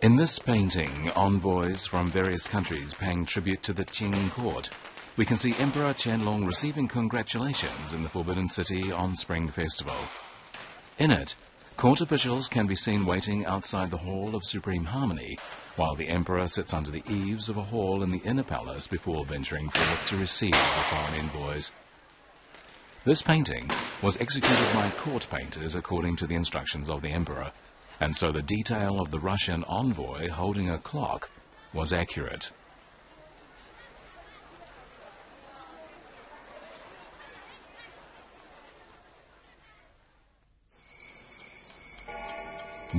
In this painting, envoys from various countries paying tribute to the Qing court, we can see Emperor Qianlong receiving congratulations in the Forbidden City on Spring Festival. In it, court officials can be seen waiting outside the Hall of Supreme Harmony, while the Emperor sits under the eaves of a hall in the inner palace before venturing forth to receive the foreign envoys. This painting was executed by court painters according to the instructions of the Emperor, and so the detail of the Russian envoy holding a clock was accurate.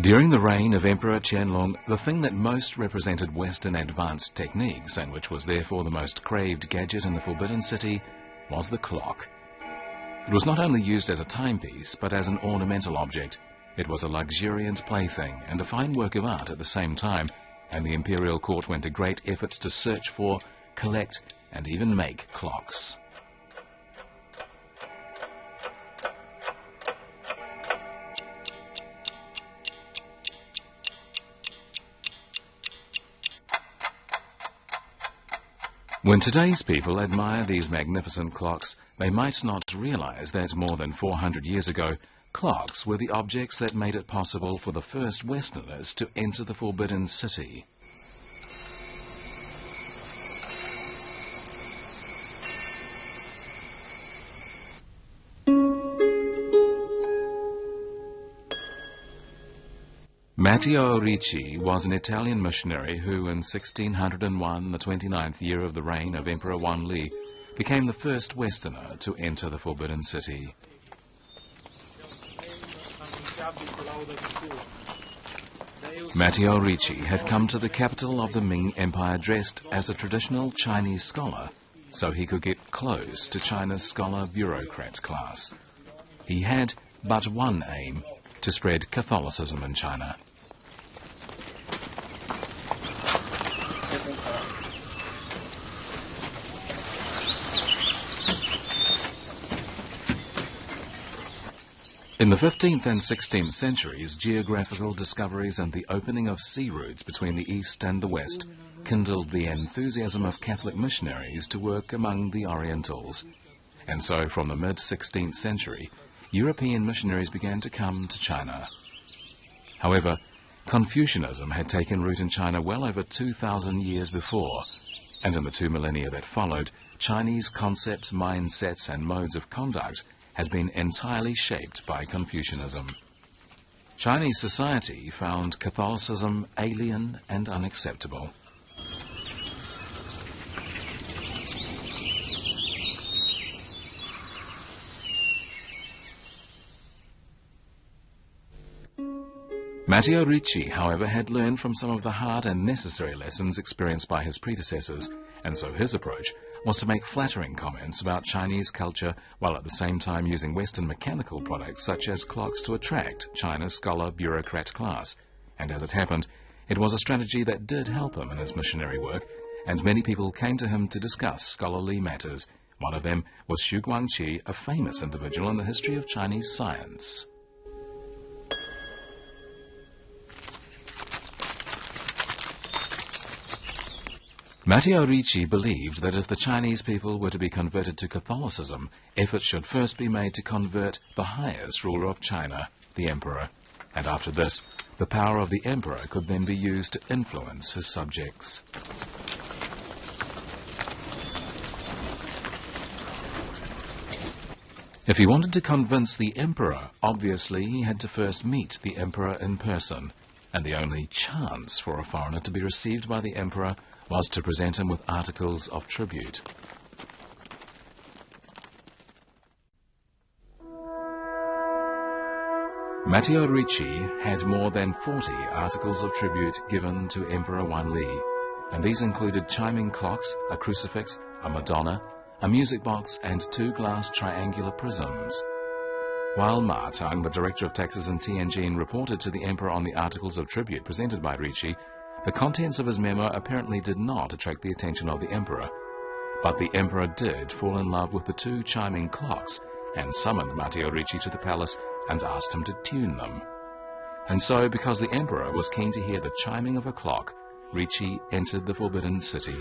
During the reign of Emperor Qianlong, the thing that most represented Western advanced techniques, and which was therefore the most craved gadget in the Forbidden City, was the clock. It was not only used as a timepiece, but as an ornamental object. It was a luxuriant plaything and a fine work of art at the same time, and the imperial court went to great efforts to search for, collect, and even make clocks. When today's people admire these magnificent clocks, they might not realize that more than 400 years ago, clocks were the objects that made it possible for the first Westerners to enter the Forbidden City. Matteo Ricci was an Italian missionary who, in 1601, the 29th year of the reign of Emperor Wanli, became the first Westerner to enter the Forbidden City. Matteo Ricci had come to the capital of the Ming Empire dressed as a traditional Chinese scholar, so he could get close to China's scholar bureaucrat class. He had but one aim: to spread Catholicism in China. In the 15th and 16th centuries, geographical discoveries and the opening of sea routes between the East and the West kindled the enthusiasm of Catholic missionaries to work among the Orientals. And so, from the mid-16th century, European missionaries began to come to China. However, Confucianism had taken root in China well over 2,000 years before, and in the 2 millennia that followed, Chinese concepts, mindsets, and modes of conduct had been entirely shaped by Confucianism. Chinese society found Catholicism alien and unacceptable. Matteo Ricci, however, had learned from some of the hard and necessary lessons experienced by his predecessors, and so his approach was to make flattering comments about Chinese culture while at the same time using Western mechanical products such as clocks to attract China's scholar bureaucrat class. And as it happened, it was a strategy that did help him in his missionary work, and many people came to him to discuss scholarly matters. One of them was Xu Guangqi, a famous individual in the history of Chinese science. Matteo Ricci believed that if the Chinese people were to be converted to Catholicism, efforts should first be made to convert the highest ruler of China, the Emperor. And after this, the power of the Emperor could then be used to influence his subjects. If he wanted to convince the Emperor, obviously he had to first meet the Emperor in person, and the only chance for a foreigner to be received by the Emperor was to present him with articles of tribute. Matteo Ricci had more than 40 articles of tribute given to Emperor Wanli, and these included chiming clocks, a crucifix, a Madonna, a music box, and 2 glass triangular prisms. While Ma Tang, the director of taxes in Tianjin, reported to the Emperor on the articles of tribute presented by Ricci, the contents of his memo apparently did not attract the attention of the Emperor. But the Emperor did fall in love with the 2 chiming clocks and summoned Matteo Ricci to the palace and asked him to tune them. And so, because the emperor was keen to hear the chiming of a clock, Ricci entered the Forbidden City.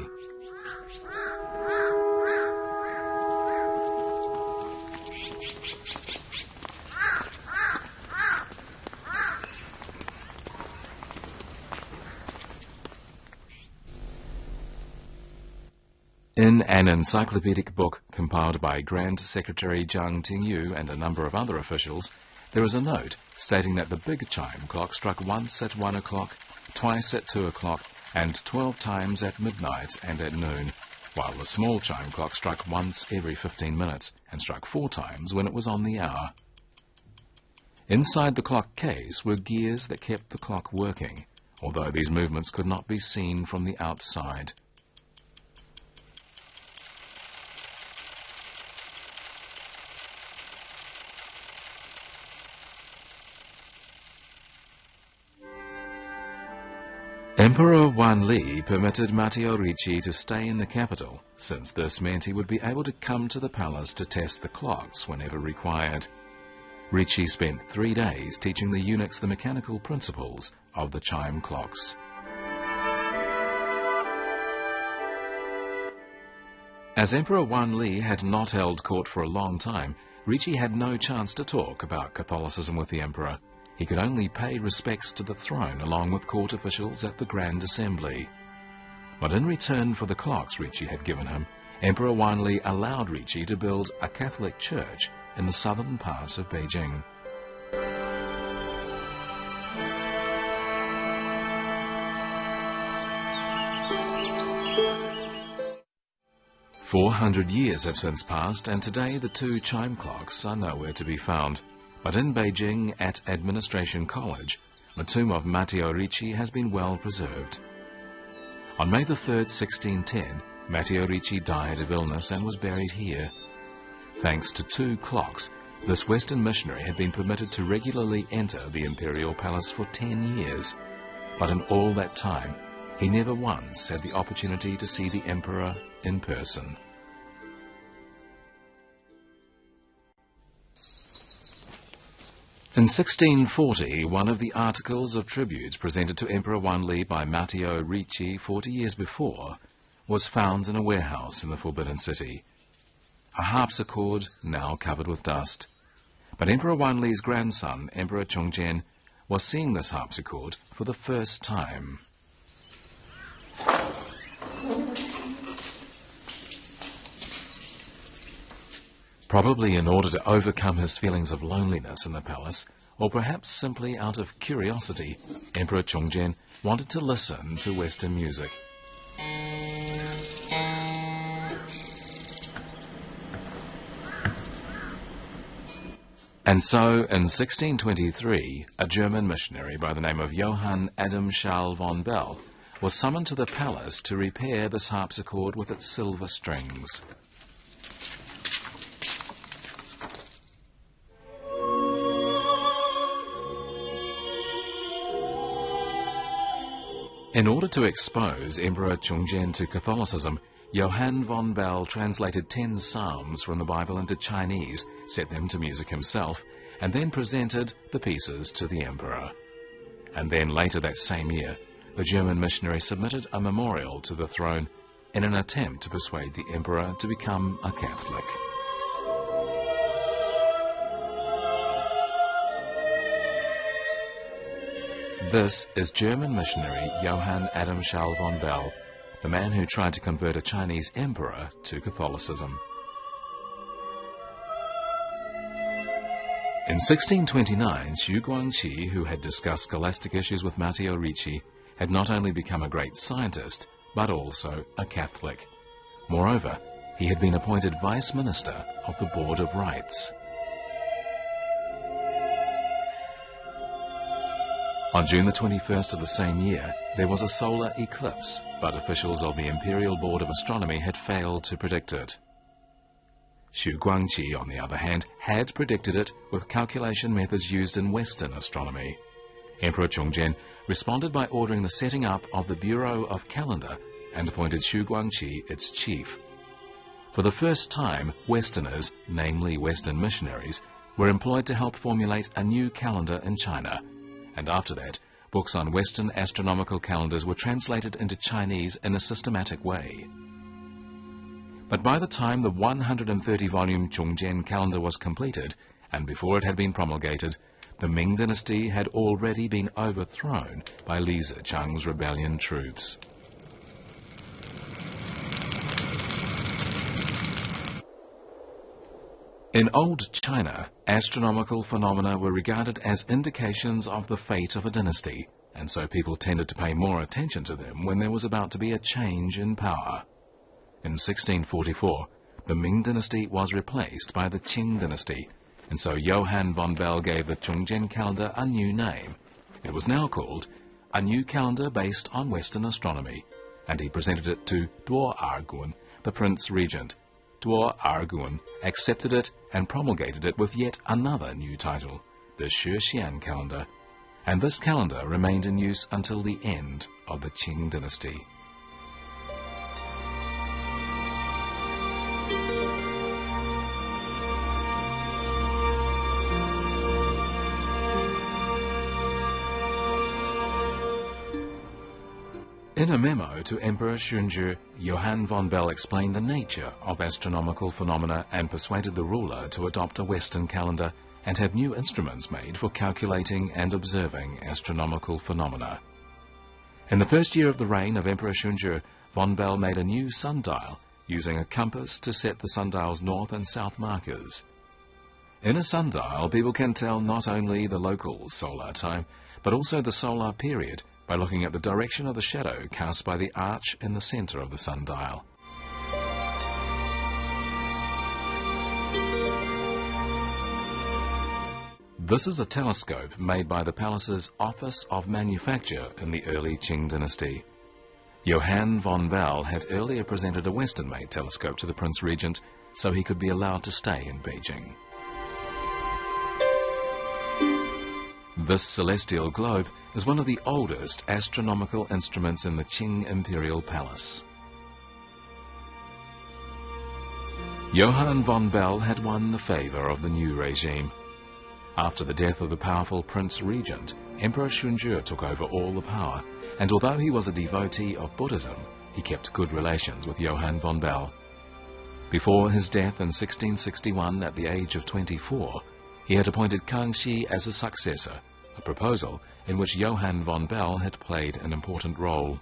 In an encyclopedic book compiled by Grand Secretary Zhang Tingyu and a number of other officials, there is a note stating that the big chime clock struck once at 1 o'clock, twice at 2 o'clock, and 12 times at midnight and at noon, while the small chime clock struck once every 15 minutes and struck 4 times when it was on the hour. Inside the clock case were gears that kept the clock working, although these movements could not be seen from the outside. Emperor Wanli permitted Matteo Ricci to stay in the capital, since this meant he would be able to come to the palace to test the clocks whenever required. Ricci spent 3 days teaching the eunuchs the mechanical principles of the chime clocks. As Emperor Wanli had not held court for a long time, Ricci had no chance to talk about Catholicism with the emperor. He could only pay respects to the throne along with court officials at the Grand Assembly. But in return for the clocks Ricci had given him, Emperor Wanli allowed Ricci to build a Catholic church in the southern part of Beijing. "400 years have since passed, and today the 2 chime clocks are nowhere to be found. But in Beijing, at Administration College, the tomb of Matteo Ricci has been well preserved. On May the 3rd, 1610, Matteo Ricci died of illness and was buried here. Thanks to 2 clocks, this Western missionary had been permitted to regularly enter the imperial palace for 10 years. But in all that time, he never once had the opportunity to see the emperor in person." In 1640, one of the articles of tributes presented to Emperor Wanli by Matteo Ricci 40 years before was found in a warehouse in the Forbidden City. A harpsichord now covered with dust. But Emperor Wanli's grandson, Emperor Chongzhen, was seeing this harpsichord for the first time. Probably in order to overcome his feelings of loneliness in the palace, or perhaps simply out of curiosity, Emperor Chongzhen wanted to listen to Western music. And so, in 1623, a German missionary by the name of Johann Adam Schall von Bell was summoned to the palace to repair this harpsichord with its silver strings. In order to expose Emperor Chongzhen to Catholicism, Johann von Bell translated 10 psalms from the Bible into Chinese, set them to music himself, and then presented the pieces to the emperor. And then later that same year, the German missionary submitted a memorial to the throne in an attempt to persuade the emperor to become a Catholic. This is German missionary Johann Adam Schall von Bell, the man who tried to convert a Chinese emperor to Catholicism. In 1629, Xu Guangqi, who had discussed scholastic issues with Matteo Ricci, had not only become a great scientist, but also a Catholic. Moreover, he had been appointed Vice Minister of the Board of Rites. On June the 21st of the same year, there was a solar eclipse, but officials of the Imperial Board of Astronomy had failed to predict it. Xu Guangqi, on the other hand, had predicted it with calculation methods used in Western astronomy. Emperor Chongzhen responded by ordering the setting up of the Bureau of Calendar and appointed Xu Guangqi its chief. For the first time, Westerners, namely Western missionaries, were employed to help formulate a new calendar in China, and after that, books on Western astronomical calendars were translated into Chinese in a systematic way. But by the time the 130-volume Zhongjian calendar was completed, and before it had been promulgated, the Ming dynasty had already been overthrown by Li Zicheng's rebellion troops. In old China, astronomical phenomena were regarded as indications of the fate of a dynasty, and so people tended to pay more attention to them when there was about to be a change in power. In 1644, the Ming dynasty was replaced by the Qing dynasty, and so Johann von Bell gave the Zhongjian calendar a new name. It was now called A New Calendar Based on Western Astronomy, and he presented it to Duo Ergun, the Prince Regent. Duo Ergun accepted it and promulgated it with yet another new title, the Xuexian calendar, and this calendar remained in use until the end of the Qing dynasty. In a memo to Emperor Shunzhi, Johann von Bell explained the nature of astronomical phenomena and persuaded the ruler to adopt a Western calendar and have new instruments made for calculating and observing astronomical phenomena. In the first year of the reign of Emperor Shunzhi, von Bell made a new sundial, using a compass to set the sundial's north and south markers. In a sundial, people can tell not only the local solar time, but also the solar period, by looking at the direction of the shadow cast by the arch in the centre of the sundial. This is a telescope made by the palace's Office of Manufacture in the early Qing dynasty. Johann von Bell had earlier presented a Western-made telescope to the Prince Regent so he could be allowed to stay in Beijing. This celestial globe is one of the oldest astronomical instruments in the Qing Imperial Palace. Johann von Bell had won the favour of the new regime. After the death of the powerful Prince Regent, Emperor Shunzhi took over all the power, and although he was a devotee of Buddhism, he kept good relations with Johann von Bell. Before his death in 1661 at the age of 24, he had appointed Kangxi as his successor, a proposal in which Johann von Bell had played an important role.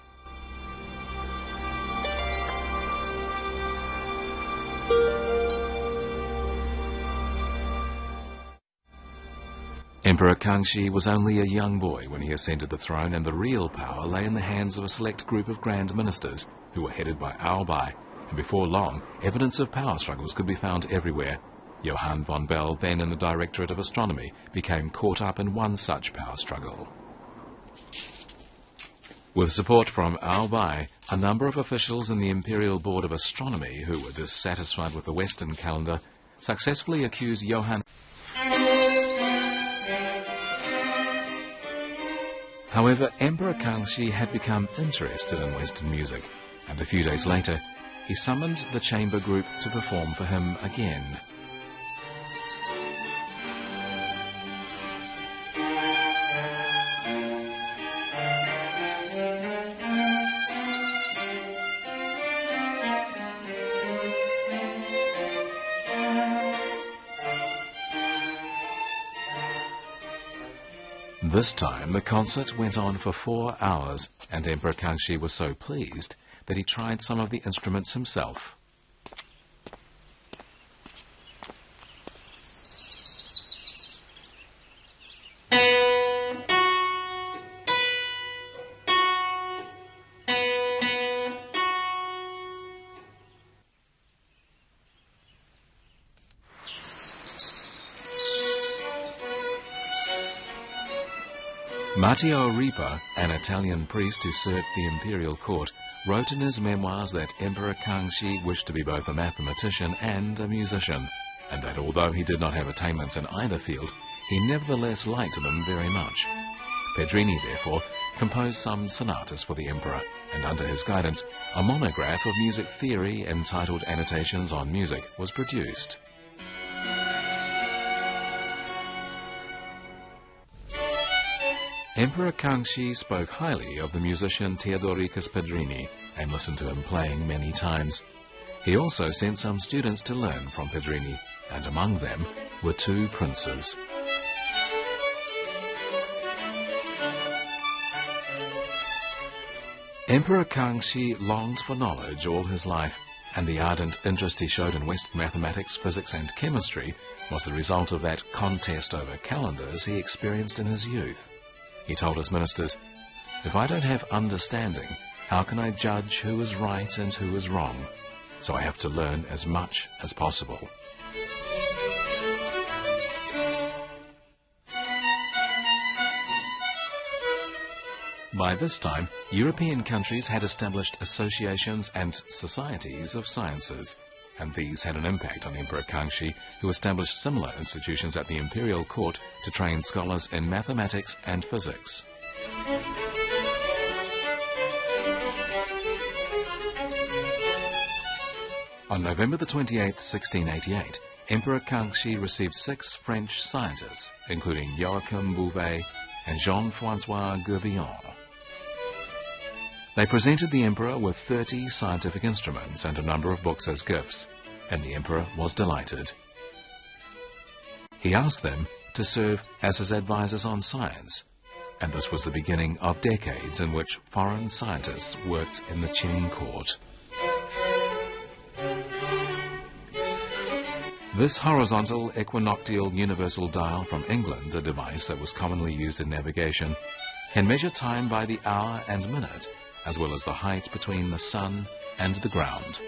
Emperor Kangxi was only a young boy when he ascended the throne, and the real power lay in the hands of a select group of grand ministers who were headed by Aobai, and before long evidence of power struggles could be found everywhere. Johann von Bell, then in the Directorate of Astronomy, became caught up in one such power struggle. With support from Aobai, a number of officials in the Imperial Board of Astronomy who were dissatisfied with the Western calendar successfully accused Johann. However, Emperor Kangxi had become interested in Western music, and a few days later he summoned the chamber group to perform for him again. This time the concert went on for 4 hours, and Emperor Kangxi was so pleased that he tried some of the instruments himself. Matteo Ripa, an Italian priest who served the imperial court, wrote in his memoirs that Emperor Kangxi wished to be both a mathematician and a musician, and that although he did not have attainments in either field, he nevertheless liked them very much. Pedrini, therefore, composed some sonatas for the emperor, and under his guidance, a monograph of music theory entitled Annotations on Music was produced. Emperor Kangxi spoke highly of the musician Theodoricus Pedrini and listened to him playing many times. He also sent some students to learn from Pedrini, and among them were 2 princes. Emperor Kangxi longed for knowledge all his life, and the ardent interest he showed in Western mathematics, physics and chemistry was the result of that contest over calendars he experienced in his youth. He told his ministers, "If I don't have understanding, how can I judge who is right and who is wrong? So I have to learn as much as possible." By this time, European countries had established associations and societies of sciences, and these had an impact on Emperor Kangxi, who established similar institutions at the imperial court to train scholars in mathematics and physics. On November the 28th, 1688, Emperor Kangxi received 6 French scientists, including Joachim Bouvet and Jean-François Gourbillon. They presented the emperor with 30 scientific instruments and a number of books as gifts, and the emperor was delighted. He asked them to serve as his advisors on science, and this was the beginning of decades in which foreign scientists worked in the Qing court. This horizontal equinoctial universal dial from England, a device that was commonly used in navigation, can measure time by the hour and minute, as well as the height between the sun and the ground.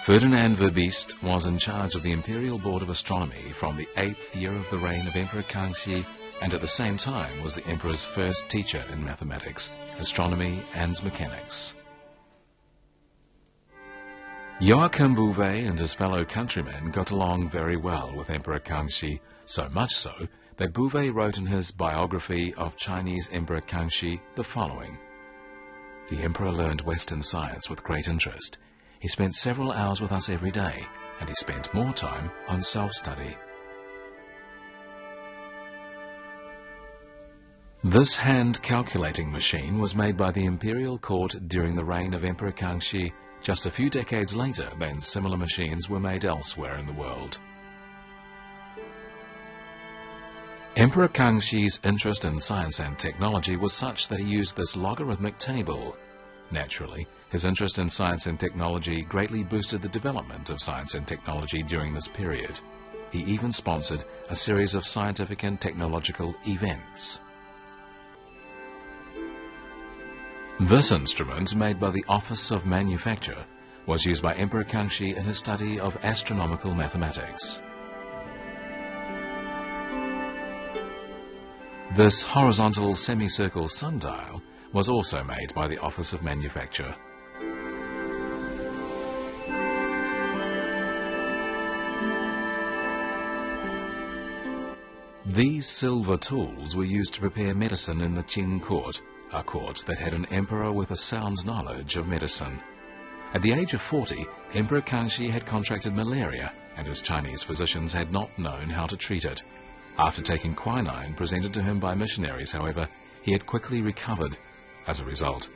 Ferdinand Verbiest was in charge of the Imperial Board of Astronomy from the 8th year of the reign of Emperor Kangxi, and at the same time was the emperor's first teacher in mathematics, astronomy and mechanics. Joachim Bouvet and his fellow countrymen got along very well with Emperor Kangxi, so much so that Bouvet wrote in his biography of Chinese Emperor Kangxi the following: "The emperor learned Western science with great interest. He spent several hours with us every day, and he spent more time on self-study." This hand-calculating machine was made by the imperial court during the reign of Emperor Kangxi, just a few decades later than similar machines were made elsewhere in the world. Emperor Kangxi's interest in science and technology was such that he used this logarithmic table. Naturally, his interest in science and technology greatly boosted the development of science and technology during this period. He even sponsored a series of scientific and technological events. This instrument, made by the Office of Manufacture, was used by Emperor Kangxi in his study of astronomical mathematics. This horizontal semicircle sundial was also made by the Office of Manufacture. These silver tools were used to prepare medicine in the Qing court, a court that had an emperor with a sound knowledge of medicine. At the age of 40, Emperor Kangxi had contracted malaria, and his Chinese physicians had not known how to treat it. After taking quinine presented to him by missionaries, however, he had quickly recovered. As a result,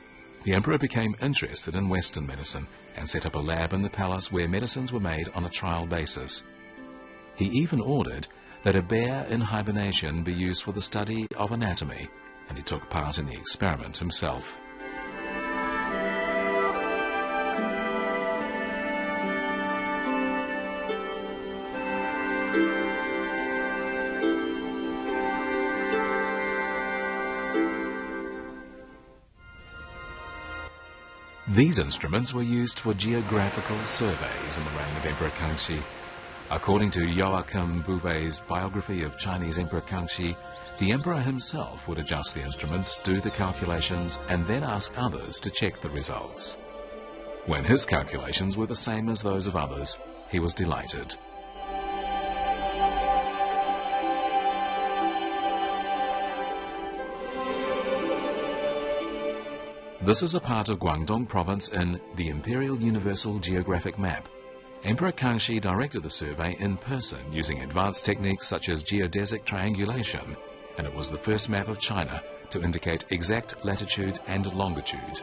the emperor became interested in Western medicine and set up a lab in the palace where medicines were made on a trial basis. He even ordered that a bear in hibernation be used for the study of anatomy, and he took part in the experiment himself. These instruments were used for geographical surveys in the reign of Emperor Kangxi. According to Joachim Bouvet's biography of Chinese Emperor Kangxi, the emperor himself would adjust the instruments, do the calculations, and then ask others to check the results. When his calculations were the same as those of others, he was delighted. This is a part of Guangdong province in the Imperial Universal Geographic Map. Emperor Kangxi directed the survey in person using advanced techniques such as geodesic triangulation, and it was the first map of China to indicate exact latitude and longitude.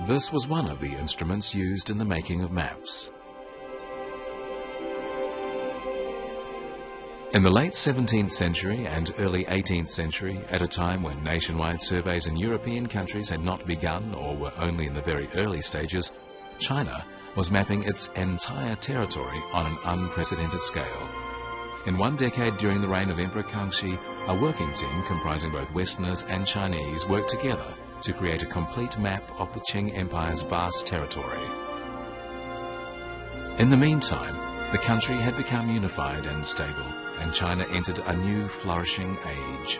This was one of the instruments used in the making of maps. In the late 17th century and early 18th century, at a time when nationwide surveys in European countries had not begun or were only in the very early stages, China was mapping its entire territory on an unprecedented scale. In one decade during the reign of Emperor Kangxi, a working team comprising both Westerners and Chinese worked together to create a complete map of the Qing Empire's vast territory. In the meantime, the country had become unified and stable, and China entered a new flourishing age.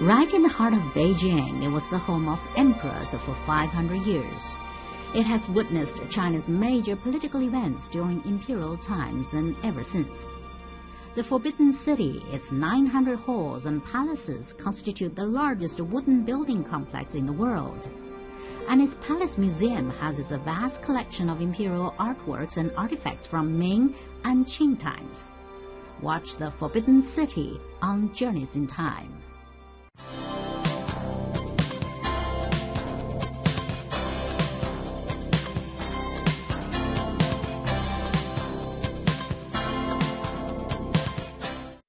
Right in the heart of Beijing, it was the home of emperors for 500 years. It has witnessed China's major political events during imperial times and ever since. The Forbidden City, its 900 halls and palaces, constitute the largest wooden building complex in the world. And its palace museum houses a vast collection of imperial artworks and artifacts from Ming and Qing times. Watch the Forbidden City on Journeys in Time.